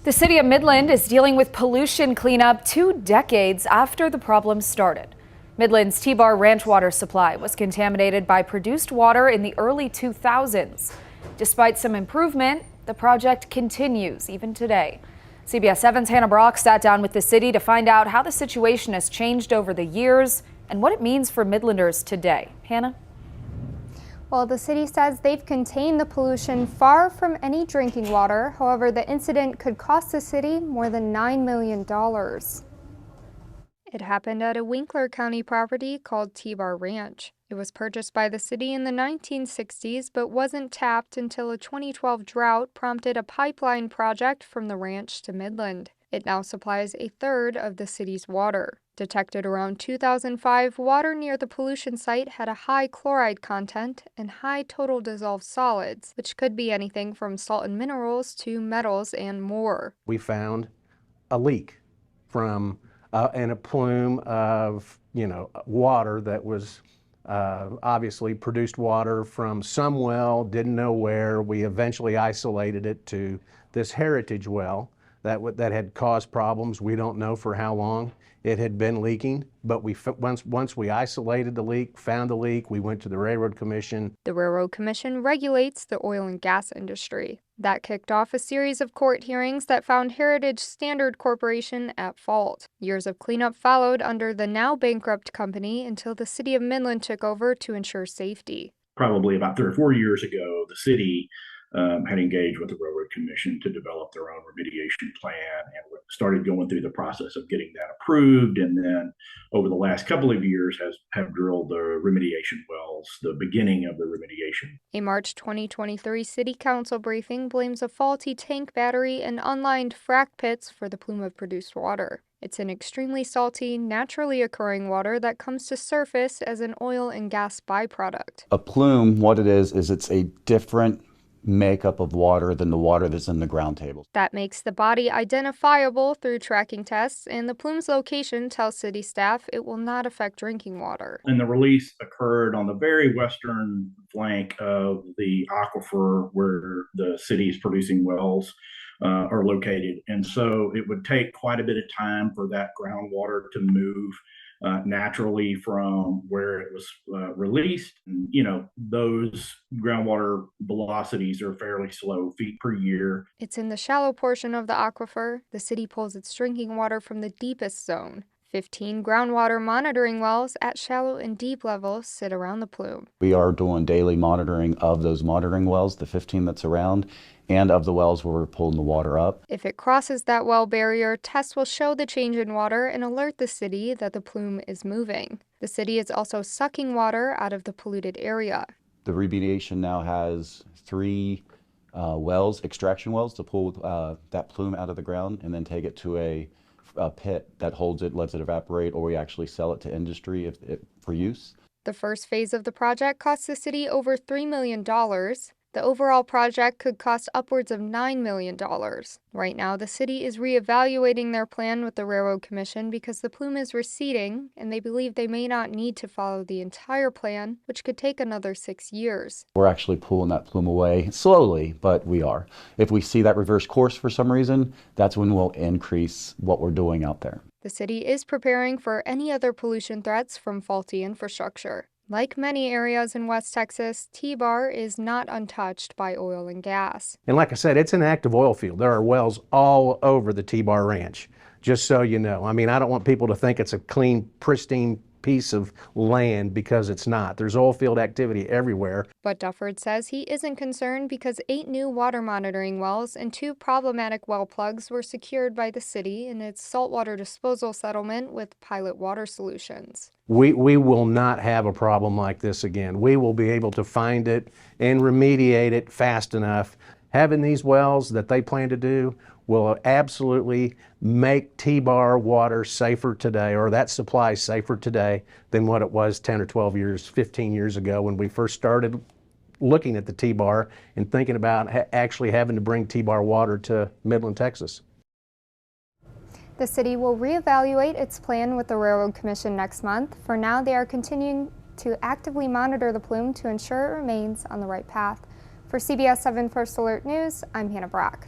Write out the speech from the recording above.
The city of Midland is dealing with pollution cleanup 2 decades after the problem started. Midland's T-Bar Ranch water supply was contaminated by produced water in the early 2000s. Despite some improvement, the project continues even today. CBS 7's Hannah Brock sat down with the city to find out how the situation has changed over the years and what it means for Midlanders today. Hannah? Well, the city says they've contained the pollution far from any drinking water. However, the incident could cost the city more than $9 million. It happened at a Winkler County property called T-Bar Ranch. It was purchased by the city in the 1960s, but wasn't tapped until a 2012 drought prompted a pipeline project from the ranch to Midland. It now supplies a third of the city's water. Detected around 2005, water near the pollution site had a high chloride content and high total dissolved solids, which could be anything from salt and minerals to metals and more. We found a leak from and a plume of water that was obviously produced water from some well, didn't know where. We eventually isolated it to this heritage well that had caused problems. We don't know for how long it had been leaking, but once we isolated the leak, found the leak, we went to the Railroad Commission. The Railroad Commission regulates the oil and gas industry. That kicked off a series of court hearings that found Heritage Standard Corporation at fault. Years of cleanup followed under the now bankrupt company until the city of Midland took over to ensure safety. Probably about 3 or 4 years ago, the city had engaged with the Railroad Commission to develop their own remediation plan and started going through the process of getting that approved. And then over the last couple of years have drilled the remediation wells, the beginning of the remediation. A March 2023 City Council briefing blames a faulty tank battery and unlined frac pits for the plume of produced water. It's an extremely salty, naturally occurring water that comes to surface as an oil and gas byproduct. A plume, what it is it's a different makeup of water than the water that's in the ground table. That makes the body identifiable through tracking tests, and the plume's location tells city staff it will not affect drinking water. And the release occurred on the very western flank of the aquifer where the city's producing wells are located. And so it would take quite a bit of time for that groundwater to move naturally from where it was released. And, those groundwater velocities are fairly slow, feet per year. It's in the shallow portion of the aquifer. The city pulls its drinking water from the deepest zone. 15 groundwater monitoring wells at shallow and deep levels sit around the plume. We are doing daily monitoring of those monitoring wells, the 15 that's around, and of the wells where we're pulling the water up. If it crosses that well barrier, tests will show the change in water and alert the city that the plume is moving. The city is also sucking water out of the polluted area. The remediation now has 3 wells, extraction wells, to pull that plume out of the ground and then take it to a pit that holds it, lets it evaporate, or we actually sell it to industry for use. The first phase of the project cost the city over $3 million. The overall project could cost upwards of $9 million. Right now, the city is reevaluating their plan with the Railroad Commission because the plume is receding, and they believe they may not need to follow the entire plan, which could take another 6 years. We're actually pulling that plume away slowly, but we are. If we see that reverse course for some reason, that's when we'll increase what we're doing out there. The city is preparing for any other pollution threats from faulty infrastructure. Like many areas in West Texas, T-Bar is not untouched by oil and gas. And like I said, it's an active oil field. There are wells all over the T-Bar Ranch, just so you know. I mean, I don't want people to think it's a clean, pristine piece of land because it's not. There's oil field activity everywhere. But Dufford says he isn't concerned because 8 new water monitoring wells and 2 problematic well plugs were secured by the city in its saltwater disposal settlement with Pilot Water Solutions. We will not have a problem like this again. We will be able to find it and remediate it fast enough. Having these wells that they plan to do will absolutely make T-Bar water safer today, or that supply safer today than what it was 10 or 12 years, 15 years ago when we first started looking at the T-Bar and thinking about actually having to bring T-Bar water to Midland, Texas. The city will reevaluate its plan with the Railroad Commission next month. For now, they are continuing to actively monitor the plume to ensure it remains on the right path. For CBS 7 First Alert News, I'm Hannah Brock.